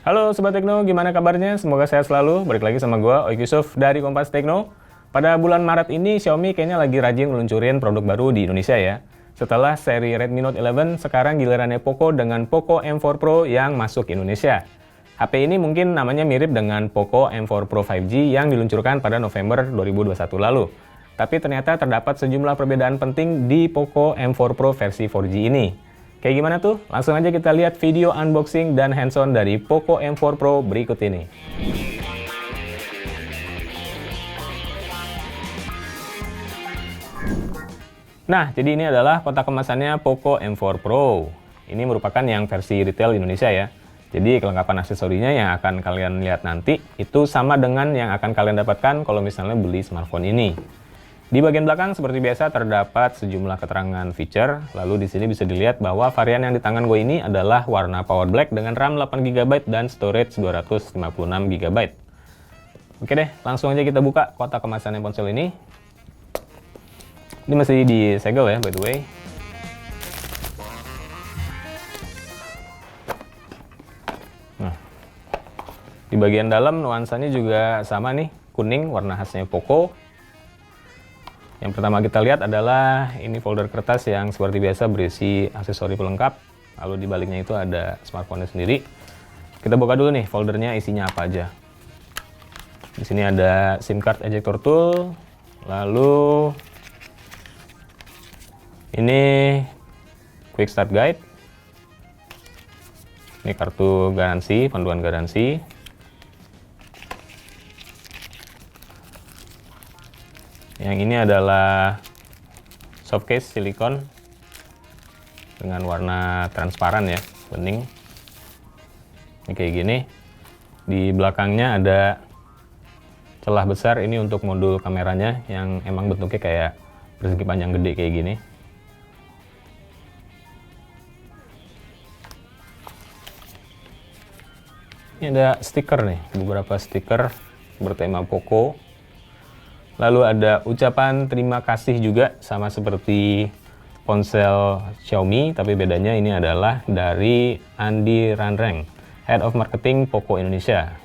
Halo Sobat Tekno, gimana kabarnya? Semoga sehat selalu. Balik lagi sama gue, Oik Yusuf dari Kompas Tekno. Pada bulan Maret ini, Xiaomi kayaknya lagi rajin meluncurin produk baru di Indonesia ya. Setelah seri Redmi Note 11, sekarang gilirannya Poco dengan Poco M4 Pro yang masuk Indonesia. HP ini mungkin namanya mirip dengan Poco M4 Pro 5G yang diluncurkan pada November 2021 lalu. Tapi ternyata terdapat sejumlah perbedaan penting di Poco M4 Pro versi 4G ini. Kayak gimana tuh? Langsung aja kita lihat video unboxing dan hands-on dari Poco M4 Pro berikut ini. Nah, jadi ini adalah kotak kemasannya Poco M4 Pro. Ini merupakan yang versi retail Indonesia ya. Jadi kelengkapan aksesorinya yang akan kalian lihat nanti itu sama dengan yang akan kalian dapatkan kalau misalnya beli smartphone ini. Di bagian belakang seperti biasa terdapat sejumlah keterangan feature. Lalu di sini bisa dilihat bahwa varian yang di tangan gue ini adalah warna Power Black dengan RAM 8GB dan storage 256GB. Oke deh, langsung aja kita buka kotak kemasannya ponsel ini. Ini masih disegel ya, by the way. Nah, di bagian dalam nuansanya juga sama nih, kuning, warna khasnya Poco. Yang pertama kita lihat adalah ini folder kertas yang seperti biasa berisi aksesori pelengkap. Lalu di baliknya itu ada smartphone-nya sendiri. Kita buka dulu nih foldernya isinya apa aja. Di sini ada SIM card ejector tool. Lalu ini quick start guide. Ini kartu garansi, panduan garansi. Yang ini adalah softcase silikon dengan warna transparan ya, bening. Ini kayak gini. Di belakangnya ada celah besar, ini untuk modul kameranya yang emang bentuknya kayak persegi panjang gede kayak gini. Ini ada stiker nih, beberapa stiker bertema Poco. Lalu ada ucapan terima kasih juga sama seperti ponsel Xiaomi, tapi bedanya ini adalah dari Andi Ranreng, Head of Marketing Poco Indonesia.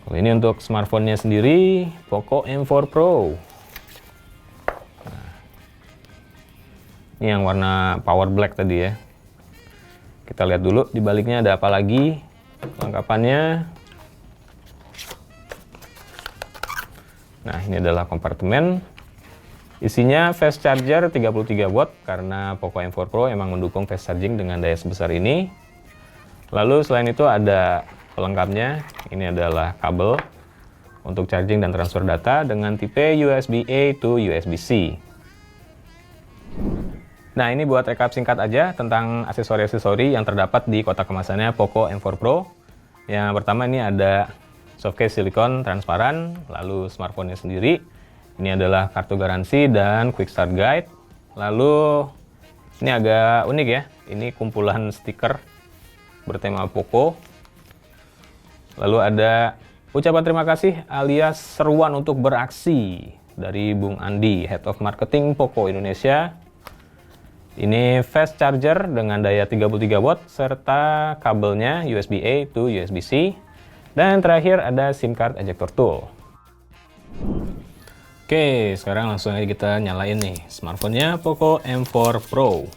Kalau ini untuk smartphone-nya sendiri, Poco M4 Pro. Nah, ini yang warna Power Black tadi ya. Kita lihat dulu di baliknya ada apa lagi kelengkapannya. Nah, ini adalah kompartemen. Isinya fast charger 33 watt karena Poco M4 Pro emang mendukung fast charging dengan daya sebesar ini. Lalu selain itu ada pelengkapnya. Ini adalah kabel untuk charging dan transfer data dengan tipe USB-A to USB-C. Nah, ini buat rekap singkat aja tentang aksesori-aksesori yang terdapat di kotak kemasannya Poco M4 Pro. Yang pertama ini ada softcase silikon transparan, lalu smartphone-nya sendiri. Ini adalah kartu garansi dan quick start guide. Lalu ini agak unik ya, ini kumpulan stiker bertema Poco. Lalu ada ucapan terima kasih alias seruan untuk beraksi dari Bung Andi, Head of Marketing Poco Indonesia. Ini fast charger dengan daya 33 watt serta kabelnya USB-A to USB-C. Dan terakhir ada SIM card ejector tool. Oke, sekarang langsung aja kita nyalain nih smartphone-nya Poco M4 Pro.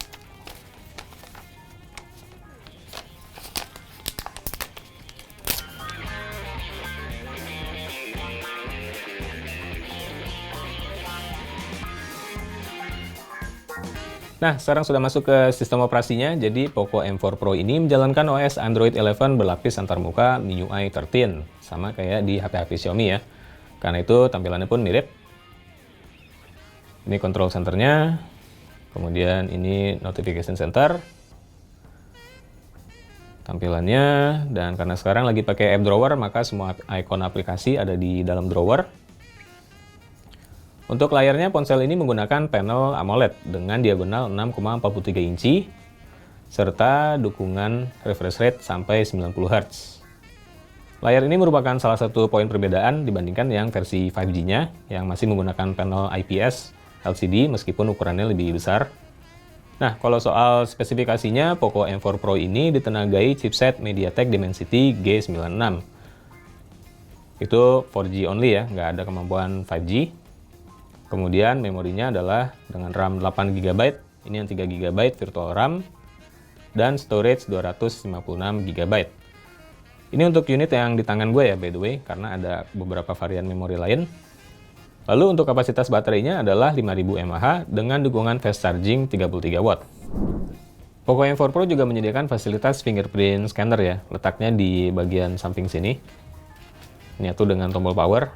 Nah, sekarang sudah masuk ke sistem operasinya. Jadi Poco M4 Pro ini menjalankan OS Android 11 berlapis antarmuka MIUI 13. Sama kayak di HP-HP Xiaomi ya. Karena itu tampilannya pun mirip. Ini control centernya. Kemudian ini notification center. Tampilannya. Dan karena sekarang lagi pakai app drawer, maka semua icon aplikasi ada di dalam drawer. Untuk layarnya, ponsel ini menggunakan panel AMOLED dengan diagonal 6,43 inci serta dukungan refresh rate sampai 90 Hz. Layar ini merupakan salah satu poin perbedaan dibandingkan yang versi 5G-nya yang masih menggunakan panel IPS LCD meskipun ukurannya lebih besar. Nah, kalau soal spesifikasinya, Poco M4 Pro ini ditenagai chipset MediaTek Dimensity G96. Itu 4G only ya, nggak ada kemampuan 5G. Kemudian memorinya adalah dengan RAM 8 GB, ini yang 3 GB virtual RAM, dan storage 256 GB. Ini untuk unit yang di tangan gue ya, by the way, karena ada beberapa varian memori lain. Lalu untuk kapasitas baterainya adalah 5000 mAh dengan dukungan fast charging 33 watt. Poco M4 Pro juga menyediakan fasilitas fingerprint scanner ya, letaknya di bagian samping sini. Ini tuh dengan tombol power.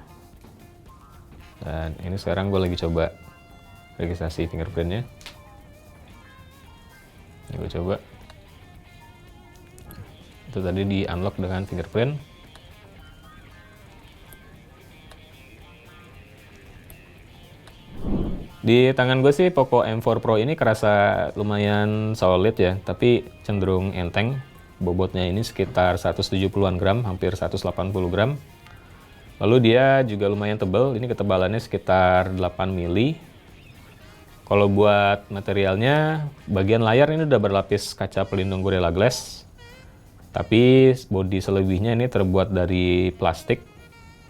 Dan ini sekarang gue lagi coba registrasi fingerprintnya. Ini gue coba. Itu tadi di unlock dengan fingerprint. Di tangan gue sih Poco M4 Pro ini kerasa lumayan solid ya, tapi cenderung enteng. Bobotnya ini sekitar 170-an gram, hampir 180 gram. Lalu dia juga lumayan tebal, ini ketebalannya sekitar 8 mili. Kalau buat materialnya, bagian layar ini udah berlapis kaca pelindung Gorilla Glass. Tapi bodi selebihnya ini terbuat dari plastik,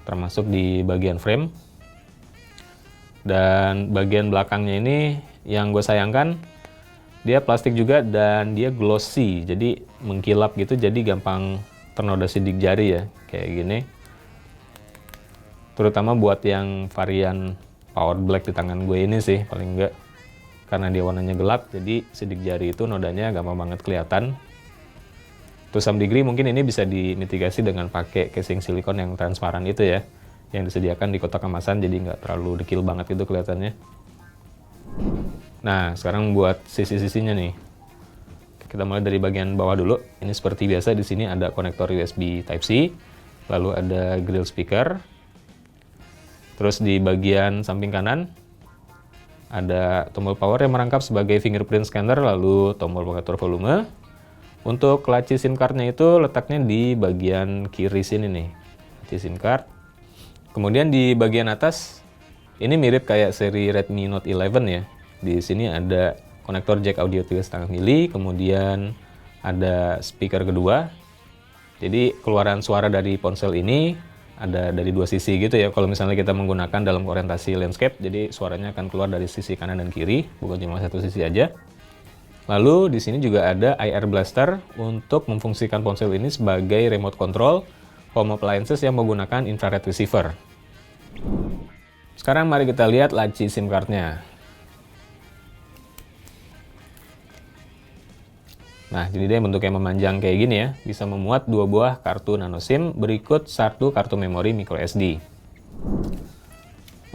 termasuk di bagian frame. Dan bagian belakangnya ini yang gue sayangkan, dia plastik juga dan dia glossy, jadi mengkilap gitu, jadi gampang ternoda sidik jari ya, kayak gini. Terutama buat yang varian power black di tangan gue ini sih, paling enggak. Karena dia warnanya gelap, jadi sidik jari itu nodanya gampang banget kelihatan. To some degree mungkin ini bisa dimitigasi dengan pakai casing silikon yang transparan itu ya, yang disediakan di kotak kemasan, jadi nggak terlalu dekil banget itu kelihatannya. Nah, sekarang buat sisi-sisinya nih. Kita mulai dari bagian bawah dulu. Ini seperti biasa, di sini ada konektor USB Type-C, lalu ada grill speaker. Terus di bagian samping kanan ada tombol power yang merangkap sebagai fingerprint scanner, lalu tombol pengatur volume. Untuk laci SIM card-nya itu letaknya di bagian kiri sini nih, laci SIM card. Kemudian di bagian atas, ini mirip kayak seri Redmi Note 11 ya. Di sini ada konektor jack audio 3,5 mili, kemudian ada speaker kedua. Jadi keluaran suara dari ponsel ini ada dari dua sisi gitu ya. Kalau misalnya kita menggunakan dalam orientasi landscape, jadi suaranya akan keluar dari sisi kanan dan kiri, bukan cuma satu sisi aja. Lalu di sini juga ada IR Blaster untuk memfungsikan ponsel ini sebagai remote control home appliances yang menggunakan infrared receiver. Sekarang mari kita lihat laci SIM card-nya. Nah, jadi dia bentuknya memanjang kayak gini ya, bisa memuat 2 buah kartu nano SIM berikut 1 kartu memori microSD.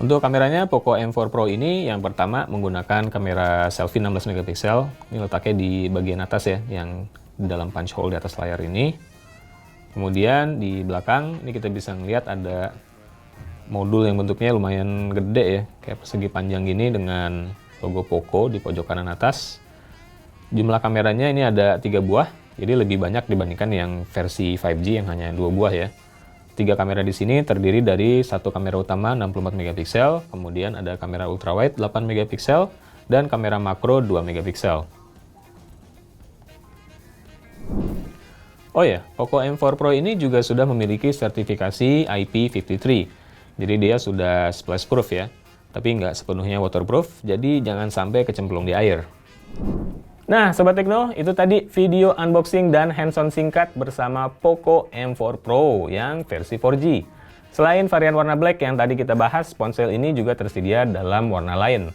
Untuk kameranya, Poco M4 Pro ini yang pertama menggunakan kamera selfie 16 MP. Ini letaknya di bagian atas ya, yang di dalam punch hole di atas layar ini. Kemudian di belakang ini kita bisa melihat ada modul yang bentuknya lumayan gede ya, kayak persegi panjang gini dengan logo Poco di pojok kanan atas. Jumlah kameranya ini ada 3 buah, jadi lebih banyak dibandingkan yang versi 5G yang hanya 2 buah ya. 3 kamera di sini terdiri dari 1 kamera utama 64 MP, kemudian ada kamera ultrawide 8 MP dan kamera makro 2 MP. Oh ya, Poco M4 Pro ini juga sudah memiliki sertifikasi IP53. Jadi dia sudah splash proof ya, tapi nggak sepenuhnya waterproof, jadi jangan sampai kecemplung di air. Nah, Sobat Tekno, itu tadi video unboxing dan hands-on singkat bersama Poco M4 Pro yang versi 4G. Selain varian warna black yang tadi kita bahas, ponsel ini juga tersedia dalam warna lain.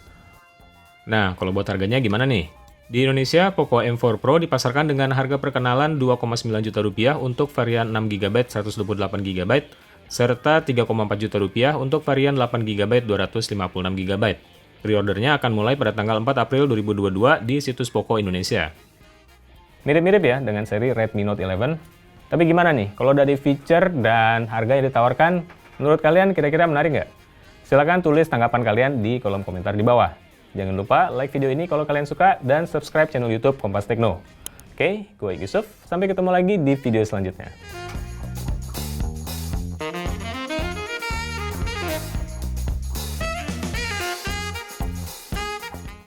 Nah, kalau buat harganya gimana nih? Di Indonesia, Poco M4 Pro dipasarkan dengan harga perkenalan 2,9 juta rupiah untuk varian 6 GB 128 GB, serta 3,4 juta rupiah untuk varian 8 GB 256 GB. Pre-ordernya akan mulai pada tanggal 4 April 2022 di situs Poco Indonesia. Mirip-mirip ya dengan seri Redmi Note 11. Tapi gimana nih, kalau dari feature dan harga yang ditawarkan, menurut kalian kira-kira menarik nggak? Silahkan tulis tanggapan kalian di kolom komentar di bawah. Jangan lupa like video ini kalau kalian suka dan subscribe channel YouTube Kompas Tekno. Oke, gue Yusuf. Sampai ketemu lagi di video selanjutnya.